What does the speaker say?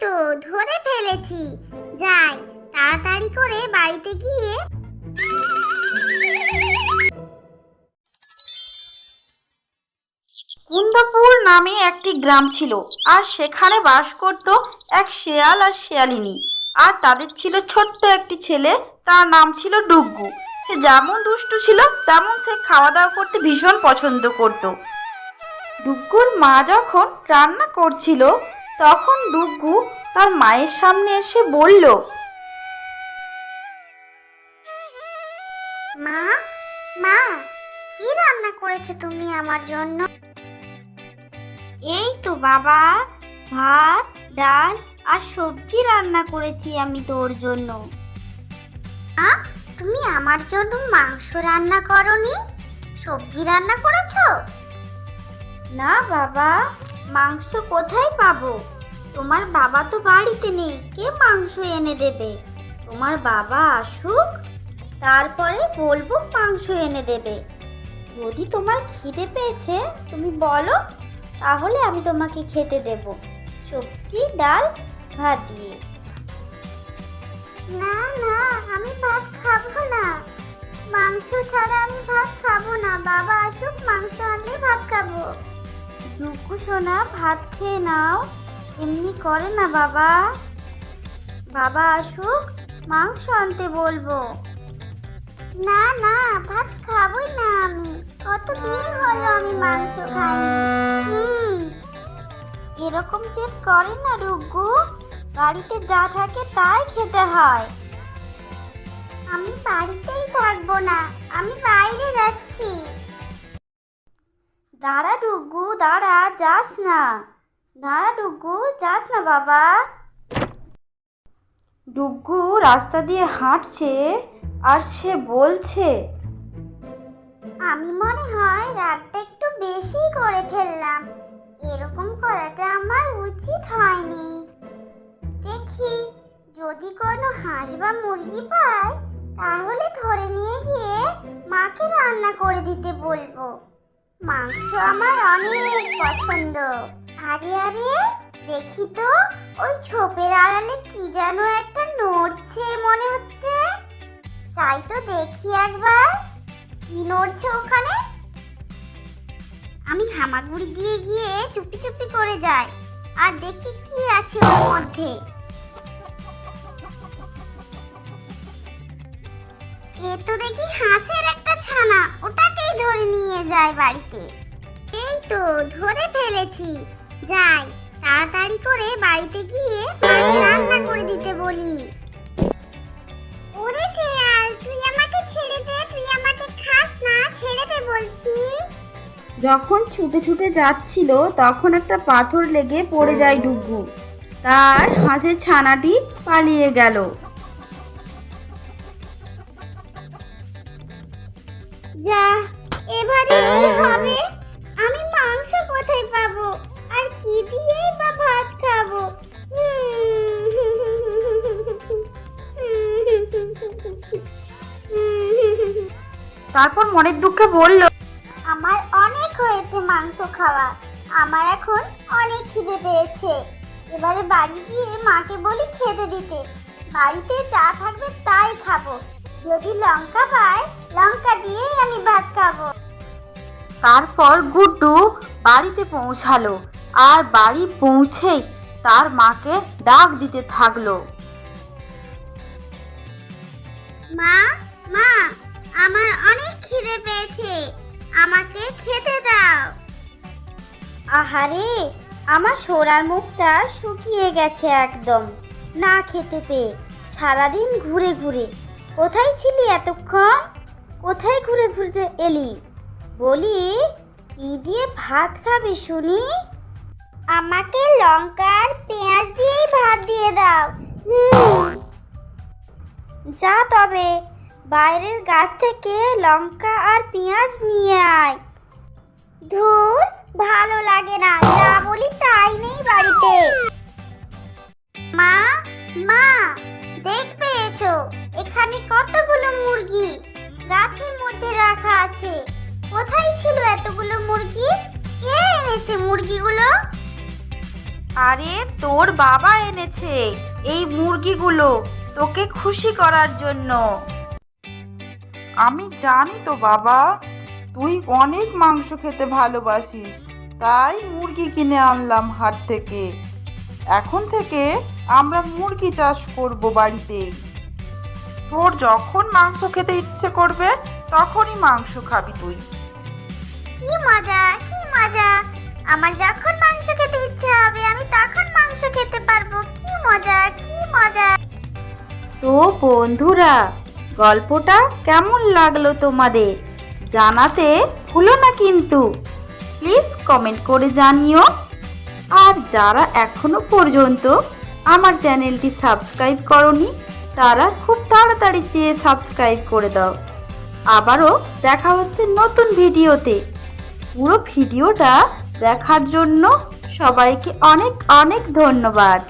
তো ধরে ফেলেছি, যাই তাড়াতাড়ি করে বাড়িতে গিয়ে। কুন্দপুর নামে একটি গ্রাম ছিল, আর সেখানে বাস করত এক শেয়াল আর শেয়ালিনী। আর তাদের ছিল ছোট্ট একটি ছেলে, তার নাম ছিল ডুগ্গু। সে যেমন দুষ্টু ছিল তেমন সে খাওয়া দাওয়া করতে ভীষণ পছন্দ করত। ডুগ্গুর মা যখন রান্না করছিল তখন ডুগ্গু তার মায়ের সামনে এসে বলল, মা, মা, কি রান্না করেছো তুমি আমার জন্য? এই তো বাবা, ভাত, ডাল আর সবজি রান্না করেছি আমি তোর জন্য। তুমি আমার জন্য মাংস রান্না করনি, সবজি রান্না করেছো? না বাবা, মাংস কোথায় পাবো? তোমার বাবা তো বাড়িতে নেই, কে মাংস এনে দেবে? তোমার বাবা আসুক, তারপরে বলবো মাংস এনে দেবে। যদি তোমার খিদে পেয়েছে তুমি বলো, তাহলে আমি তোমাকে খেতে দেব সবজি, ডাল, ভাত দিয়ে। না না, আমি ভাত খাবো না, মাংস ছাড়া আমি ভাত খাবো না। বাবা আসুক, মাংস আনলে ভাত খাবো। ডুগ্গু সোনা, ভাত খেয়ে নাও, এমনি করে না বাবা। বাবা আসুক, মাংস আনতে বলবো। না না, ভাত খাবোই না আমি, কতদিন হলো আমি মাংস খাইনি। এরকম জেদ করে না ডুগ্গু, বাড়িতে যা থাকে তাই খেতে হয়। আমি বাড়িতেই থাকবো না, আমি বাইরে যাচ্ছি। দাঁড়া ডুগ্গু, দাঁড়া, যাস না। দাঁড়া ডুগ্গু, যাস না বাবা। ডুগ্গু রাস্তা দিয়ে হাঁটছে আর সে বলছে, আমি মনে হয় রাতটা একটু বেশি করে ফেললাম, এরকম করাটা আমার উচিত হয়নি। দেখি যদি কোনো হাঁস বা মুরগি পাই তাহলে ধরে নিয়ে গিয়ে মাকে রান্না করে দিতে বলবো। মাংস আমার অনেক পছন্দ। আরে আরে, দেখি তো ওই ঝোপের আড়ালে কি যেন একটা নড়ছে মনে হচ্ছে, যাই তো দেখি একবার কি নড়ছে ওখানে। আমি হামাগুড়ি দিয়ে গিয়ে চুপি চুপি করে যাই আর দেখি কি আছে ওর মধ্যে। এ তো দেখি হাঁসের একটা ছানা, ওটাকেই ধরে নিয়ে যায় বাড়িতে। এই তো ধরে ফেলেছি, যাই তাড়াতাড়ি করে বাড়িতে গিয়ে মাকে রান্না করে দিতে বলি। ওরে শেয়াল, তুই আমাকে ছেড়ে দে, তুই আমাকে খাস না, ছেড়ে দে বলছি। যখন ছুটে ছুটে যাচ্ছিল তখন একটা পাথর লেগে পড়ে যায় ডুগ্গু, তার হাঁসের ছানাটি পালিয়ে গেল। যা, এবারে কি হবে? আমি মাংস কোথায় পাবো, আর কি দিয়েই বা ভাত খাবো? তারপর মনের দুঃখে বলল, আমার অনেক হয়েছে মাংস খাওয়া, আমার এখন অনেক খিদে পেয়েছে। এবারে বাড়ি গিয়ে মাকে বলি খেতে দিতে, বাড়িতে যা থাকবে তাই খাবো। যদি লঙ্কা পাই, লঙ্কা দিয়েই আমি ভাত খাবো। তারপর গুড্ডু বাড়িতে পৌঁছালো, আর বাড়ি পৌঁছেই তার মাকে ডাক দিতে থাকলো, মা, মা, আমার অনেক খিদে পেয়েছে, আমাকে খেতে দাও। আহারে, আমার সোনার মুখটা শুকিয়ে গেছে একদম, না খেতে পেয়ে। সারাদিন ঘুরে ঘুরে কোথায় ছিলি এতক্ষণ? কোথায় ঘুরে ঘুরে এলি? বলি, কি দিয়ে ভাত খাবি শুনি? আমাকে লঙ্কা আর পেঁয়াজ দিয়েই ভাত দিয়ে দাও। যা তবে, বাইরের গাছ থেকে লঙ্কা আর পেঁয়াজ নিয়ে আয়। ধুর, ভালো লাগে না, যা বলি তাই নেই বাড়িতে। মা, মা, দেখবে এসো, এখানে কতগুলো মুরগি গাছের মধ্যে রাখা আছে। কোথায় ছিল এতগুলো মুরগি? কে এনেছে মুরগিগুলো? আরে তোর বাবা এনেছে এই মুরগিগুলো তোকে খুশি করার জন্য। আমি জানি তো বাবা, তুই অনেক মাংস খেতে ভালোবাসিস, তাই মুরগি কিনে আনলাম হাট থেকে। এখন থেকে আমরা মুরগি চাষ করব বাড়িতে। তোর যখন মাংস খেতে ইচ্ছে করবে তখনই মাংস খাবি তুই। কি মজা, কি মজা! আমার যখন মাংস খেতে ইচ্ছে হবে আমি তখন মাংস খেতে পারবো। কি মজা, কি মজা! তো বন্ধুরা, গল্পটা কেমন লাগলো তোমাদের জানাতে ভুলো না কিন্তু। প্লিজ কমেন্ট করে জানিও। আর যারা এখনো পর্যন্ত আমার চ্যানেলটি সাবস্ক্রাইব করনি তারা খুব তাড়াতাড়ি চেয়ে সাবস্ক্রাইব করে দাও। আবারও দেখা হচ্ছে নতুন ভিডিওতে। পুরো ভিডিওটা দেখার জন্য সবাইকে অনেক অনেক ধন্যবাদ।